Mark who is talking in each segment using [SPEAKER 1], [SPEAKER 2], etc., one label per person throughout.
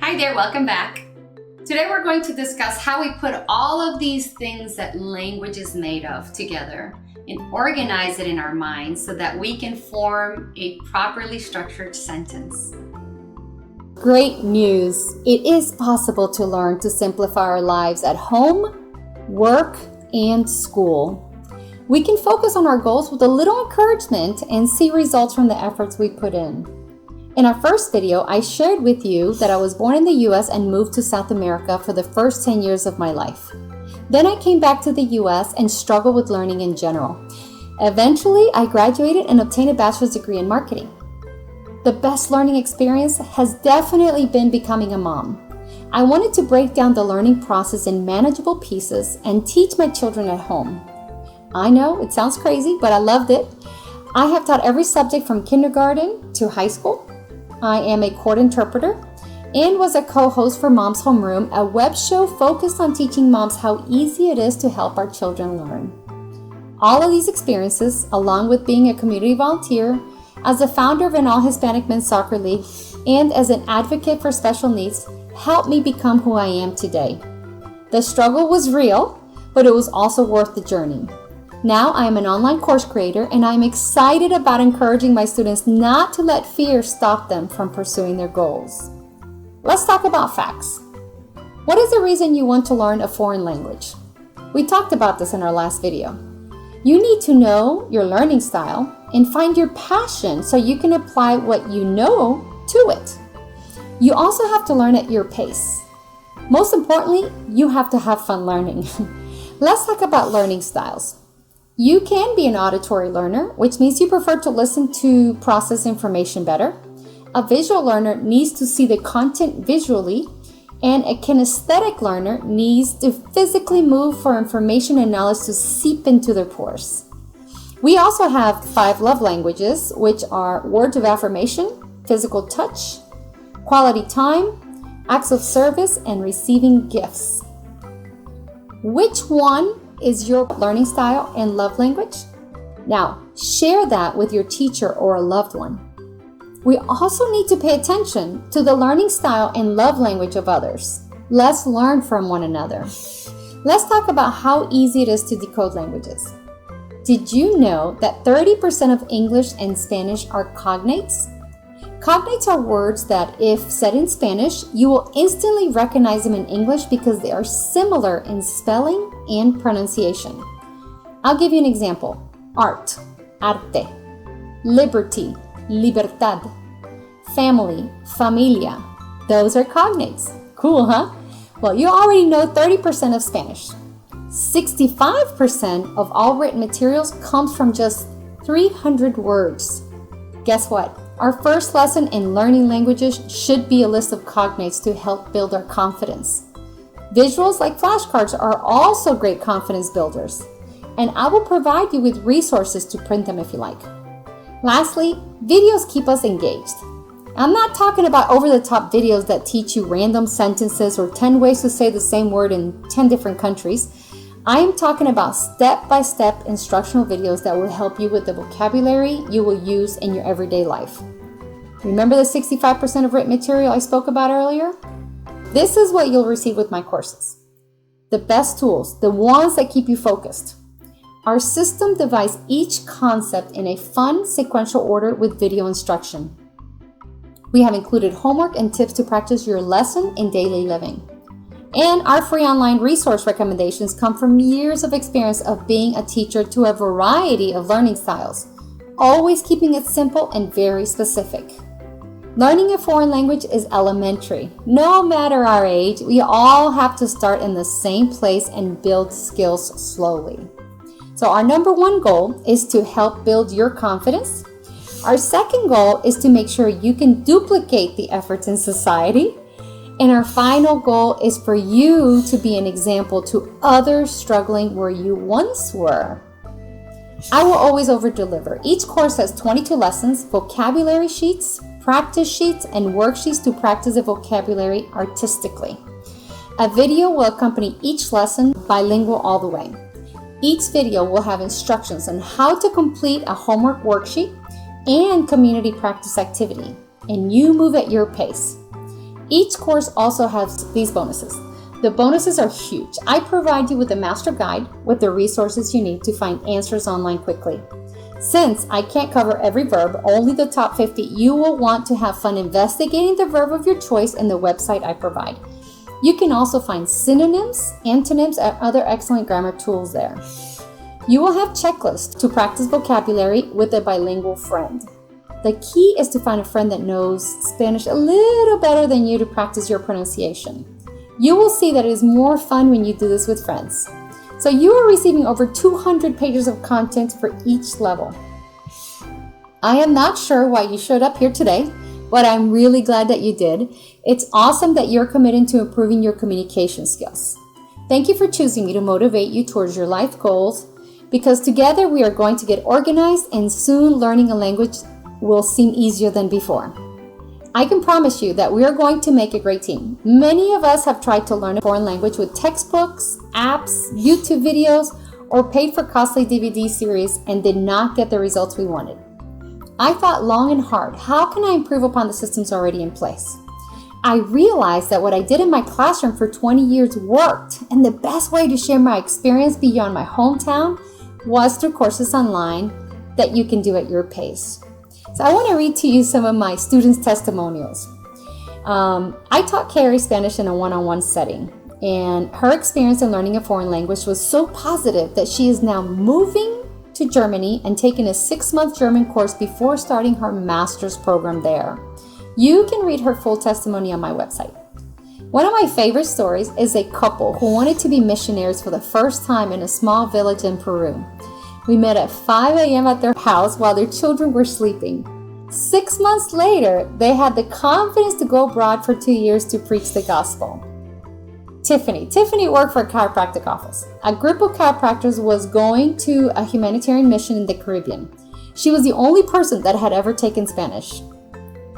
[SPEAKER 1] Hi there, welcome back. Today we're going to discuss how we put all of these things that language is made of together and organize it in our minds so that we can form a properly structured sentence.
[SPEAKER 2] Great news! It is possible to learn to simplify our lives at home, work, and school. We can focus on our goals with a little encouragement and see results from the efforts we put in. In our first video, I shared with you that I was born in the US and moved to South America for the first 10 years of my life. Then I came back to the US and struggled with learning in general. Eventually, I graduated and obtained a bachelor's degree in marketing. The best learning experience has definitely been becoming a mom. I wanted to break down the learning process in manageable pieces and teach my children at home. I know, it sounds crazy, but I loved it. I have taught every subject from kindergarten to high school. I am a court interpreter and was a co-host for Mom's Homeroom, a web show focused on teaching moms how easy it is to help our children learn. All of these experiences, along with being a community volunteer, as a founder of an all-Hispanic men's soccer league, and as an advocate for special needs, helped me become who I am today. The struggle was real, but it was also worth the journey. Now I am an online course creator, and I'm excited about encouraging my students not to let fear stop them from pursuing their goals. Let's talk about facts. What is the reason you want to learn a foreign language? We talked about this in our last video. You need to know your learning style and find your passion so you can apply what you know to it. You also have to learn at your pace. Most importantly, you have to have fun learning. Let's talk about learning styles. You can be an auditory learner, which means you prefer to listen to process information better. A visual learner needs to see the content visually, and a kinesthetic learner needs to physically move for information and knowledge to seep into their pores. We also have 5 love languages, which are words of affirmation, physical touch, quality time, acts of service, and receiving gifts. Which one is your learning style and love language? Now, share that with your teacher or a loved one. We also need to pay attention to the learning style and love language of others. Let's learn from one another. Let's talk about how easy it is to decode languages. Did you know that 30% of English and Spanish are cognates? Cognates are words that, if said in Spanish, you will instantly recognize them in English because they are similar in spelling and pronunciation. I'll give you an example. Art, arte. Liberty, libertad. Family, familia. Those are cognates. Cool, huh? Well, you already know 30% of Spanish. 65% of all written materials comes from just 300 words. Guess what? Our first lesson in learning languages should be a list of cognates to help build our confidence. Visuals like flashcards are also great confidence builders, and I will provide you with resources to print them if you like. Lastly, videos keep us engaged. I'm not talking about over-the-top videos that teach you random sentences or 10 ways to say the same word in 10 different countries. I am talking about step-by-step instructional videos that will help you with the vocabulary you will use in your everyday life. Remember the 65% of written material I spoke about earlier? This is what you'll receive with my courses. The best tools, the ones that keep you focused. Our system divides each concept in a fun sequential order with video instruction. We have included homework and tips to practice your lesson in daily living. And our free online resource recommendations come from years of experience of being a teacher to a variety of learning styles, always keeping it simple and very specific. Learning a foreign language is elementary. No matter our age, we all have to start in the same place and build skills slowly. So our number 1 goal is to help build your confidence. Our second goal is to make sure you can duplicate the efforts in society. And our final goal is for you to be an example to others struggling where you once were. I will always over-deliver. Each course has 22 lessons, vocabulary sheets, practice sheets, and worksheets to practice the vocabulary artistically. A video will accompany each lesson, bilingual all the way. Each video will have instructions on how to complete a homework worksheet and community practice activity, and you move at your pace. Each course also has these bonuses. The bonuses are huge. I provide you with a master guide with the resources you need to find answers online quickly. Since I can't cover every verb, only the top 50, you will want to have fun investigating the verb of your choice in the website I provide. You can also find synonyms, antonyms, and other excellent grammar tools there. You will have checklists to practice vocabulary with a bilingual friend. The key is to find a friend that knows Spanish a little better than you to practice your pronunciation. You will see that it is more fun when you do this with friends. So you are receiving over 200 pages of content for each level. I am not sure why you showed up here today, but I'm really glad that you did. It's awesome that you're committed to improving your communication skills. Thank you for choosing me to motivate you towards your life goals, because together we are going to get organized and soon learning a language will seem easier than before. I can promise you that we are going to make a great team. Many of us have tried to learn a foreign language with textbooks, apps, YouTube videos, or paid for costly DVD series and did not get the results we wanted. I thought long and hard, how can I improve upon the systems already in place? I realized that what I did in my classroom for 20 years worked, and the best way to share my experience beyond my hometown was through courses online that you can do at your pace. So I want to read to you some of my students' testimonials. I taught Carrie Spanish in a one-on-one setting, and her experience in learning a foreign language was so positive that she is now moving to Germany and taking a 6-month German course before starting her master's program there. You can read her full testimony on my website. One of my favorite stories is a couple who wanted to be missionaries for the first time in a small village in Peru. We met at 5 a.m. at their house while their children were sleeping. 6 months later, they had the confidence to go abroad for 2 years to preach the gospel. Tiffany worked for a chiropractic office. A group of chiropractors was going to a humanitarian mission in the Caribbean. She was the only person that had ever taken Spanish.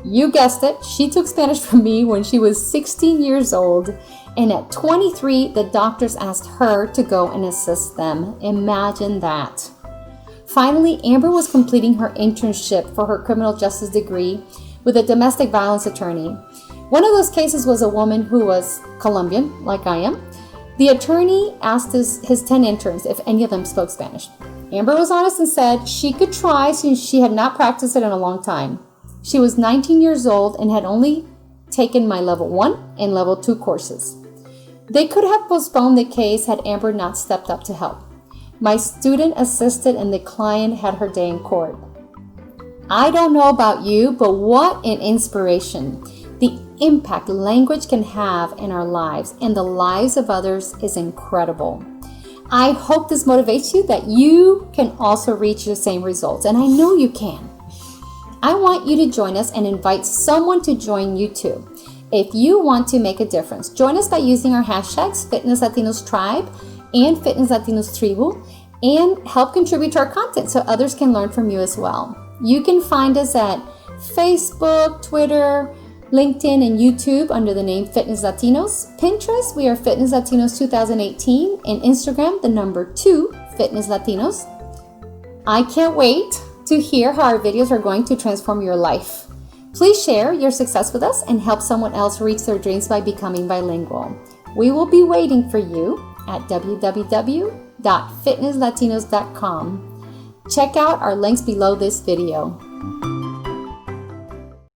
[SPEAKER 2] You guessed it, she took Spanish from me when she was 16 years old, and at 23, the doctors asked her to go and assist them. Imagine that. Finally, Amber was completing her internship for her criminal justice degree with a domestic violence attorney. One of those cases was a woman who was Colombian, like I am. The attorney asked his 10 interns if any of them spoke Spanish. Amber was honest and said she could try since she had not practiced it in a long time. She was 19 years old and had only taken my level 1 and level 2 courses. They could have postponed the case had Amber not stepped up to help. My student assisted and the client had her day in court. I don't know about you, but what an inspiration. The impact language can have in our lives and the lives of others is incredible. I hope this motivates you that you can also reach the same results, and I know you can. I want you to join us and invite someone to join you too. If you want to make a difference, join us by using our hashtags Fitness Latinos Tribe and Fitness Latinos Tribu, and help contribute to our content so others can learn from you as well. You can find us at Facebook, Twitter, LinkedIn, and YouTube under the name Fitness Latinos. Pinterest, we are Fitness Latinos 2018, and Instagram, the number 2, Fitness Latinos. I can't wait to hear how our videos are going to transform your life. Please share your success with us and help someone else reach their dreams by becoming bilingual. We will be waiting for you at www.fitnesslatinos.com. Check out our links below this video.